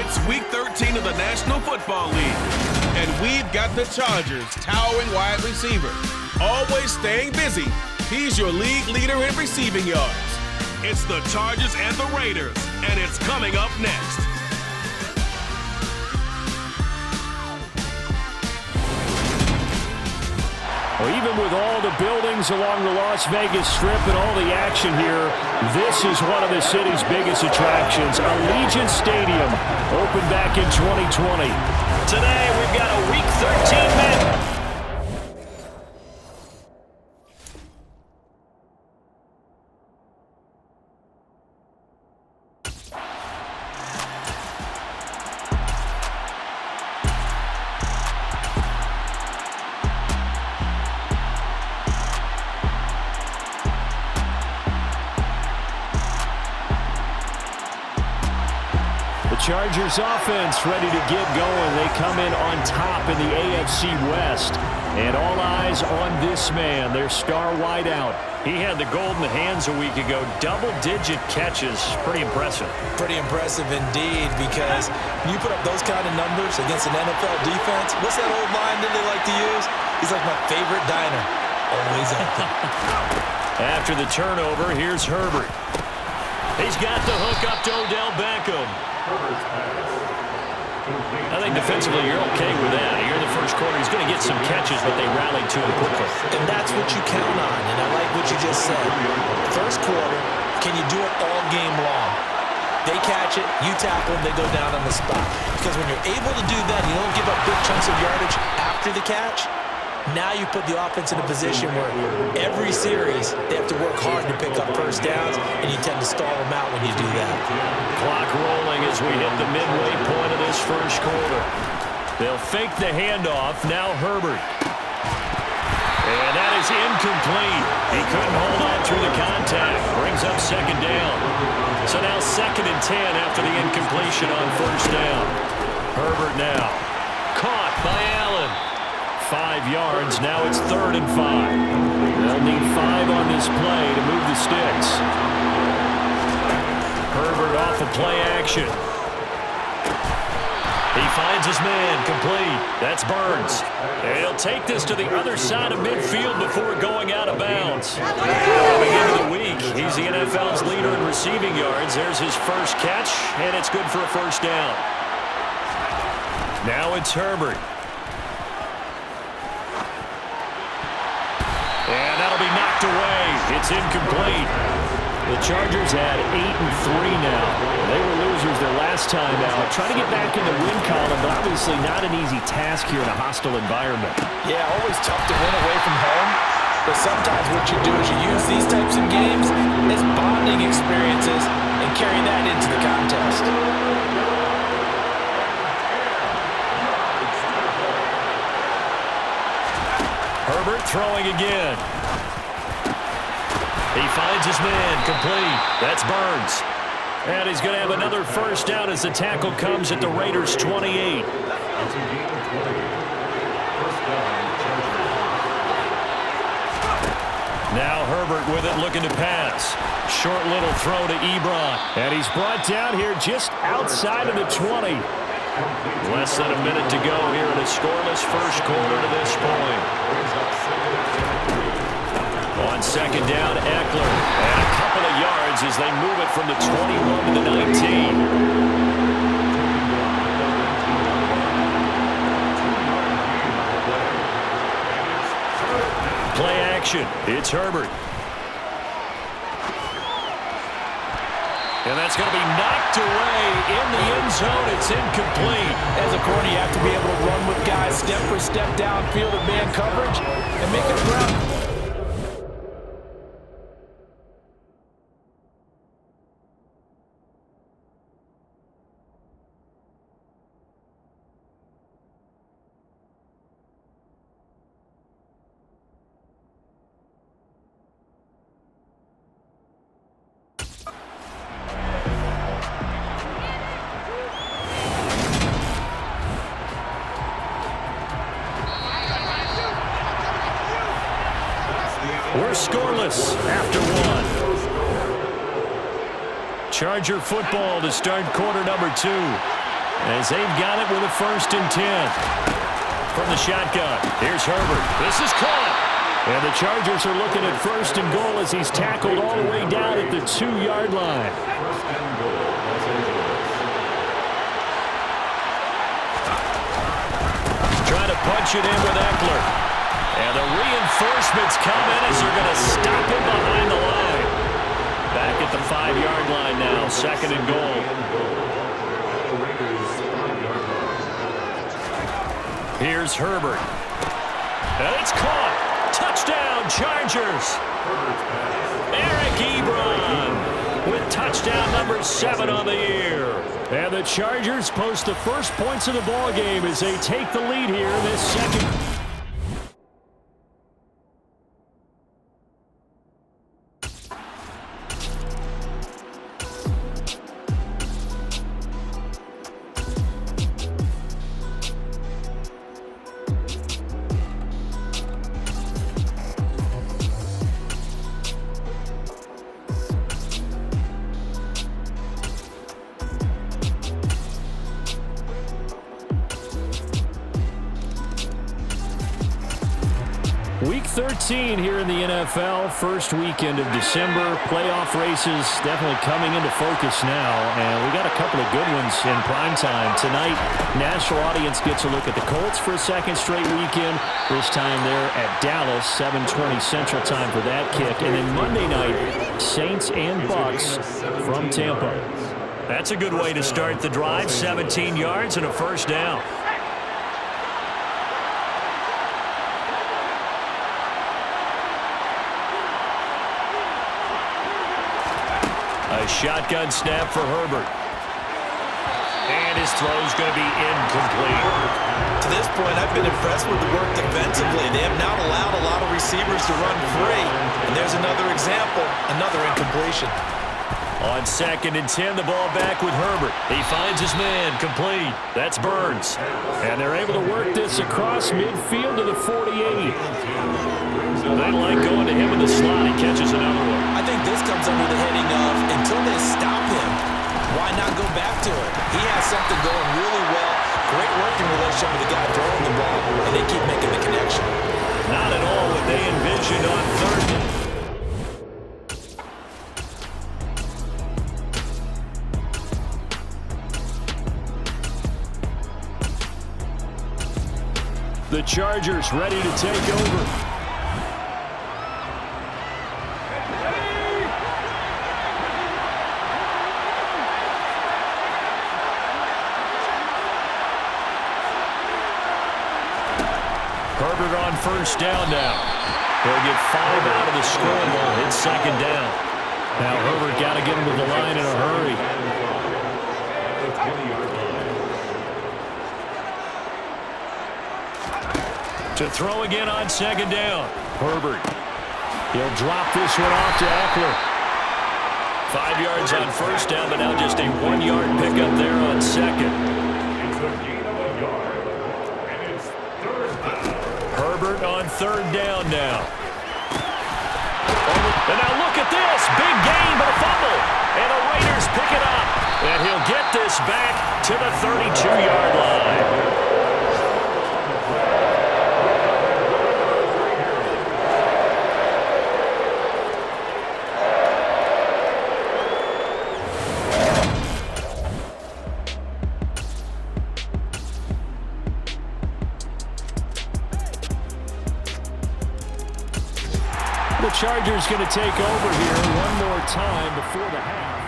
It's Week 13 of the National Football League, and we've got the Chargers' towering wide receiver, always staying busy. He's your league leader in receiving yards. It's the Chargers and the Raiders, and it's coming up next. Well, even with all the buildings along the Las Vegas Strip and all the action here, this is one of the city's biggest attractions. Allegiant Stadium opened back in 2020. Today, we've got a Week 13 Madden. Chargers offense ready to get going. They come in on top in the AFC West. And all eyes on this man, their star wideout. He had the golden hands a week ago. Double-digit catches. Pretty impressive. Pretty impressive indeed, because when you put up those kind of numbers against an NFL defense, what's that old line that they like to use? He's like my favorite diner. Always open. After the turnover, here's Herbert. He's got the hook up to Odell Beckham. I think defensively you're okay with that. Here in the first quarter, he's going to get some catches, but they rallied to him quickly. And that's what you count on, and I like what you just said. First quarter, can you do it all game long? They catch it, you tackle them, they go down on the spot. Because when you're able to do that, you don't give up big chunks of yardage after the catch. Now you put the offense in a position where every series they have to work hard to pick up first downs, and you tend to stall them out when you do that. Clock rolling as we hit the midway point of this first quarter. They'll fake the handoff. Now Herbert. And that is incomplete. He couldn't hold on through the contact. Brings up second down. So now 2nd and 10 after the incompletion on first down. Herbert now. Caught by Allen. 5 yards. Now it's 3rd and 5. They'll need 5 on this play to move the sticks. Herbert off of play action. He finds his man, complete. That's Burns. And he'll take this to the other side of midfield before going out of bounds. Coming into the week, he's the NFL's leader in receiving yards. There's his first catch, and it's good for a first down. Now it's Herbert. And that'll be knocked away. It's incomplete. The Chargers had 8-3 now. They were losers their last time out. Trying to get back in the win column, but obviously not an easy task here in a hostile environment. Yeah, always tough to win away from home. But sometimes what you do is you use these types of games as bonding experiences and carry that into the contest. Herbert throwing again. He finds his man, complete. That's Burns. And he's going to have another first down as the tackle comes at the Raiders' 28. Now Herbert with it, looking to pass. Short little throw to Ebron. And he's brought down here just outside of the 20. Less than a minute to go here in a scoreless first quarter to this point. On 2nd down, Eckler. And a couple of yards as they move it from the 21 to the 19. Play action. It's Herbert. And that's going to be knocked away in the end zone. It's incomplete. As a corner, you have to be able to run with guys step for step downfield in man coverage and make it run. We're scoreless after 1. Charger football to start quarter number 2. as they've got it with a 1st and 10. From the shotgun, here's Herbert. This is caught. And the Chargers are looking at 1st and goal as he's tackled all the way down at the 2-yard line. Trying to punch it in with Eckler. And the reinforcements come in as they're going to stop him behind the line. Back at the 5-yard line now, 2nd and goal. Here's Herbert. And it's caught. Touchdown, Chargers. Eric Ebron with touchdown number 7 on the year. And the Chargers post the first points of the ball game as they take the lead here in this second. Week 13 here in the NFL, first weekend of December. Playoff races definitely coming into focus now, and we got a couple of good ones in prime time. Tonight, national audience gets a look at the Colts for a second straight weekend. This time they're at Dallas, 7:20 Central Time for that kick. And then Monday night, Saints and Bucks from Tampa. That's a good way to start the drive, 17 yards and a 1st down. A shotgun snap for Herbert. And his throw's going to be incomplete. To this point, I've been impressed with the work defensively. They have not allowed a lot of receivers to run free. And there's another example, another incompletion. On 2nd and 10, the ball back with Herbert. He finds his man, complete. That's Burns. And they're able to work this across midfield to the 48. They like going to him in the slot. He catches another one. I think this comes under the heading of, until they stop him, why not go back to it? He has something going really well. Great working relationship with the guy throwing the ball, and they keep making the connection. Not at all what they envisioned on 3rd down. The Chargers ready to take over. Herbert on 1st down now. He'll get 5 out of the scoring line. It's 2nd down. Now Herbert got to get him to the line in a hurry. To throw again on 2nd down. Herbert. He'll drop this one off to Eckler. 5 yards on 1st down, but now just a 1-yard pickup there on 2nd. Herbert on 3rd down now. And now look at this. Big gain, but a fumble. And the Raiders pick it up. And he'll get this back to the 32-yard line. The Chargers going to take over here one more time before the half.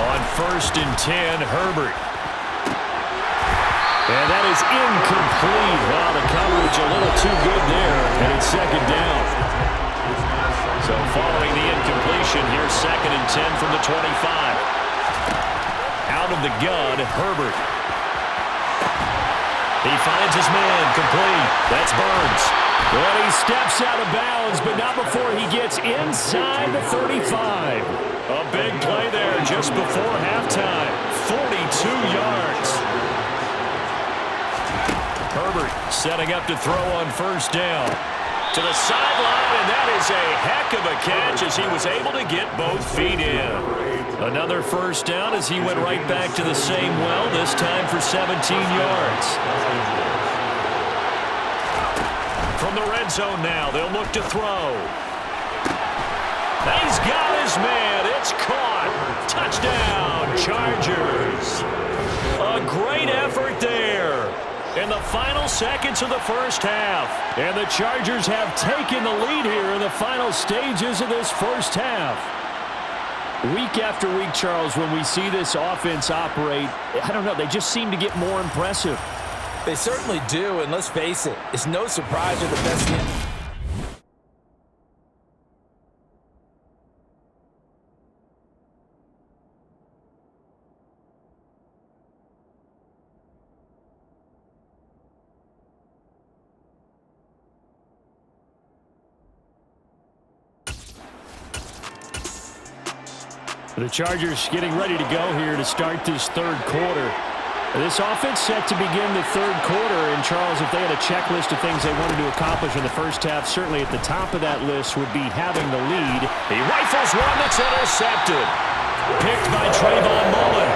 On 1st and 10, Herbert. And that is incomplete. Wow, the coverage a little too good there. And it's 2nd down. So following the incompletion, here's 2nd and 10 from the 25. Out of the gun, Herbert. He finds his man, complete. That's Burns. Well, he steps out of bounds, but not before he gets inside the 35. A big play there just before halftime. 42 yards. Herbert setting up to throw on 1st down. To the sideline, and that is a heck of a catch as he was able to get both feet in. Another first down as he went right back to the same well, this time for 17 yards. From the red zone now, they'll look to throw. He's got his man. It's caught. Touchdown, Chargers. A great effort there in the final seconds of the first half. And the Chargers have taken the lead here in the final stages of this first half. Week after week, Charles, when we see this offense operate, I don't know, they just seem to get more impressive. They certainly do, and let's face it, it's no surprise they're the best in. The Chargers getting ready to go here to start this third quarter. This offense set to begin the third quarter. And, Charles, if they had a checklist of things they wanted to accomplish in the first half, certainly at the top of that list would be having the lead. He rifles one that's intercepted. Picked by Trayvon Mullen.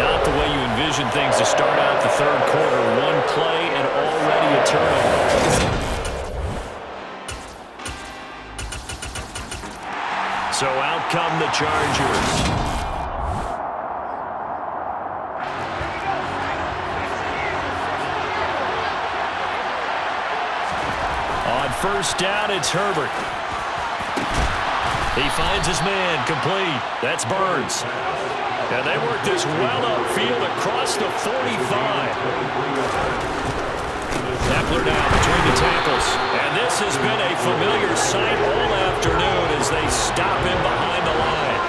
Not the way you envision things to start out the third quarter. One play and already a turnover. So out come the Chargers. On first down, it's Herbert. He finds his man, complete. That's Burns. And they work this well upfield across the 45. Eckler now between the tackles. And this has been a familiar sight all afternoon as they stop him behind the line.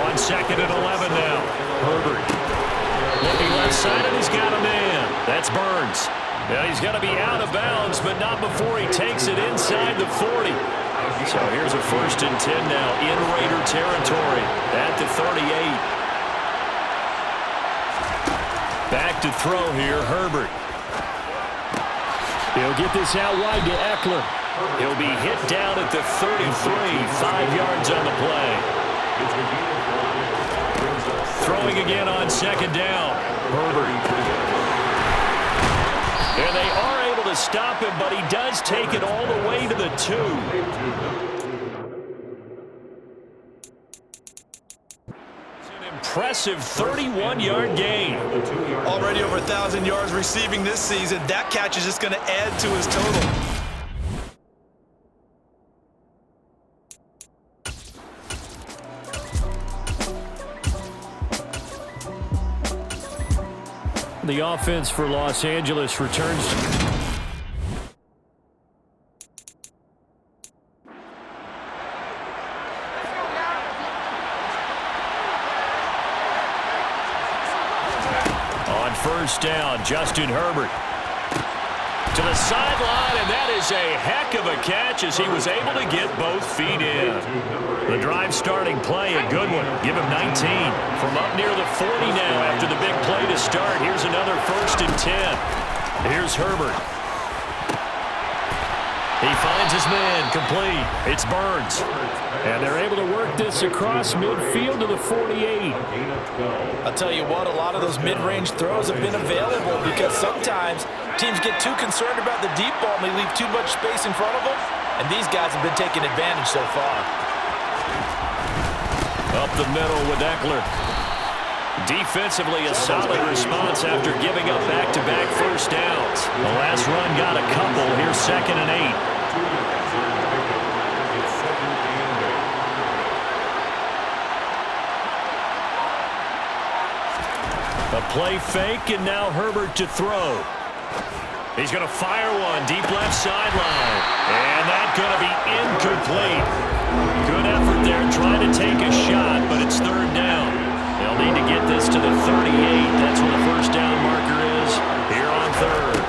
On second and 11 now. Herbert. Looking left side, and he's got a man. That's Burns. Now he's got to be out of bounds, but not before he takes it inside the 40. So here's a 1st and 10 now in Raider territory at the 38. Back to throw here, Herbert. He'll get this out wide to Eckler. He'll be hit down at the 33, 5 yards on the play. Throwing again on second down. Herbert. And they are able to stop him, but he does take it all the way to the 2. Impressive 31-yard gain. Already over 1,000 yards receiving this season. That catch is just going to add to his total. The offense for Los Angeles returns. First down, Justin Herbert. To the sideline, and that is a heck of a catch as he was able to get both feet in. The drive starting play, a good one. Give him 19. From up near the 40 now after the big play to start. Here's another 1st and 10. Here's Herbert. He finds his man, complete. It's Burns. And they're able to work this across midfield to the 48. I'll tell you what, a lot of those mid-range throws have been available because sometimes teams get too concerned about the deep ball and they leave too much space in front of them. And these guys have been taking advantage so far. Up the middle with Eckler. Defensively, a solid response after giving up back-to-back first downs. The last run got a couple. Here's 2nd and 8. A play fake, and now Herbert to throw. He's going to fire one deep left sideline. And that's going to be incomplete. Good effort there trying to take a shot, but it's 3rd down. They'll need to get this to the 38. That's where the first down marker is here on 3rd.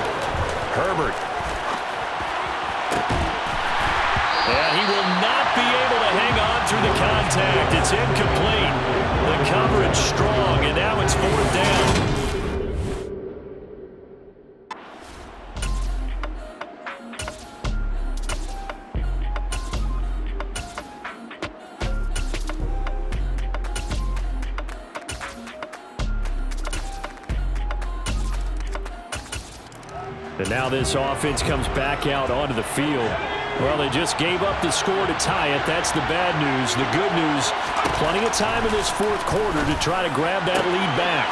Herbert. And he will not be able to hang on through the contact. It's incomplete. The coverage strong, and now it's 4th down. And now this offense comes back out onto the field. Well, they just gave up the score to tie it. That's the bad news. The good news, plenty of time in this fourth quarter to try to grab that lead back.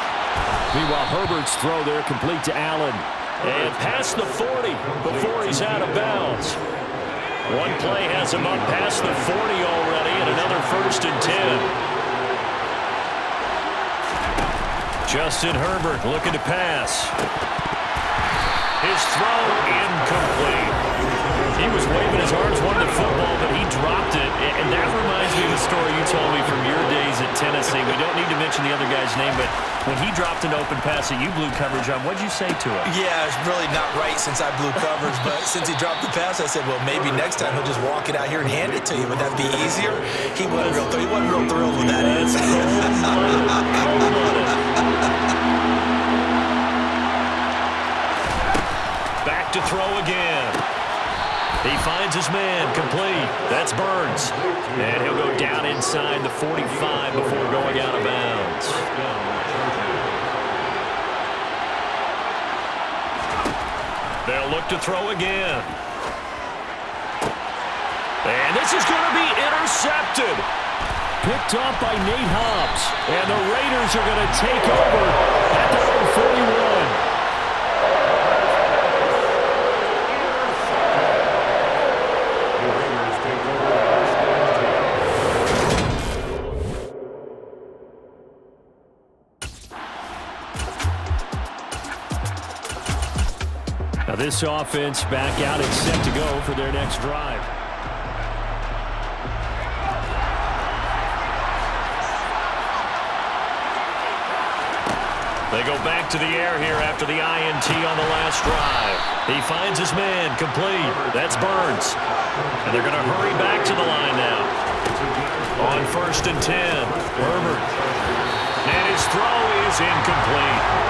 Meanwhile, Herbert's throw there complete to Allen. And past the 40 before he's out of bounds. One play has him up past the 40 already, and another 1st and 10. Justin Herbert looking to pass. His throw incomplete. He was waving his arms, wanting the football, but he dropped it. And that reminds me of a story you told me from your days at Tennessee. We don't need to mention the other guy's name, but when he dropped an open pass that you blew coverage on, what'd you say to him? Yeah, it's really not right since I blew coverage, but since he dropped the pass, I said, well, maybe next time he'll just walk it out here and hand it to you. Would that be easier? He wasn't real thrilled with that answer. Back to throw again. He finds his man, complete. That's Burns. And he'll go down inside the 45 before going out of bounds. They'll look to throw again. And this is going to be intercepted. Picked off by Nate Hobbs. And the Raiders are going to take over at their own 41. Now this offense back out and set to go for their next drive. They go back to the air here after the INT on the last drive. He finds his man, complete. That's Burns. And they're going to hurry back to the line now. On 1st and 10, Herbert. And his throw is incomplete.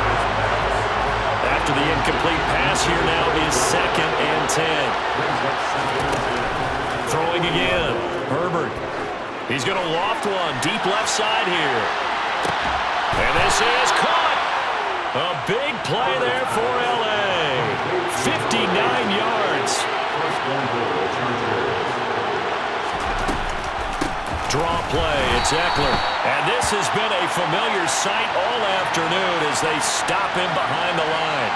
After the incomplete pass here now is 2nd and 10. Throwing again, Herbert. He's going to loft one, deep left side here. And this is caught. A big play there for L.A. 59 yards. Draw play, it's Eckler. And this has been a familiar sight all afternoon as they stop him behind the line.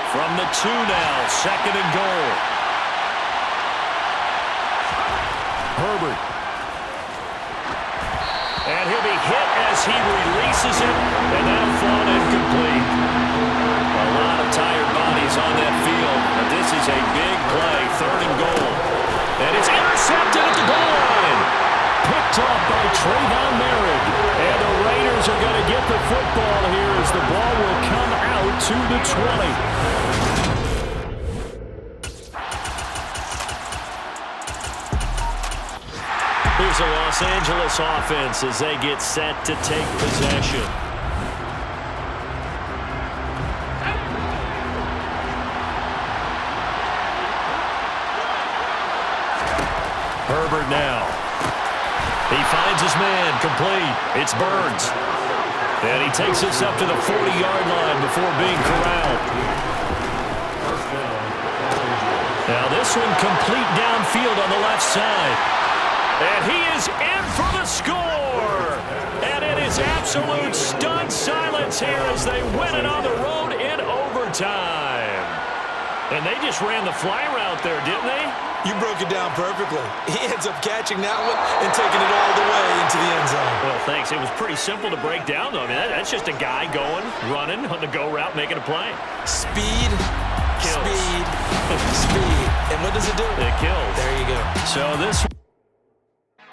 From the 2 now, 2nd and goal. Herbert. And he'll be hit as he releases it, and that'll fall incomplete. A lot of tired bodies on that field, but this is a big play, 3rd and goal. And it's intercepted at the goal line. Picked off by Trayvon Merritt. And the Raiders are going to get the football here as the ball will come out to the 20. Here's the Los Angeles offense as they get set to take possession. Herbert now. He finds his man, complete. It's Burns. And he takes us up to the 40-yard line before being corralled. Now this one complete downfield on the left side. And he is in for the score. And it is absolute stunned silence here as they win it on the road in overtime. And they just ran the fly route there, didn't they? You broke it down perfectly. He ends up catching that one and taking it all the way into the end zone. Well, thanks. It was pretty simple to break down, though. I mean, that's just a guy going, running on the go route, making a play. Speed, kills. Speed, speed. And what does it do? It kills. There you go. So this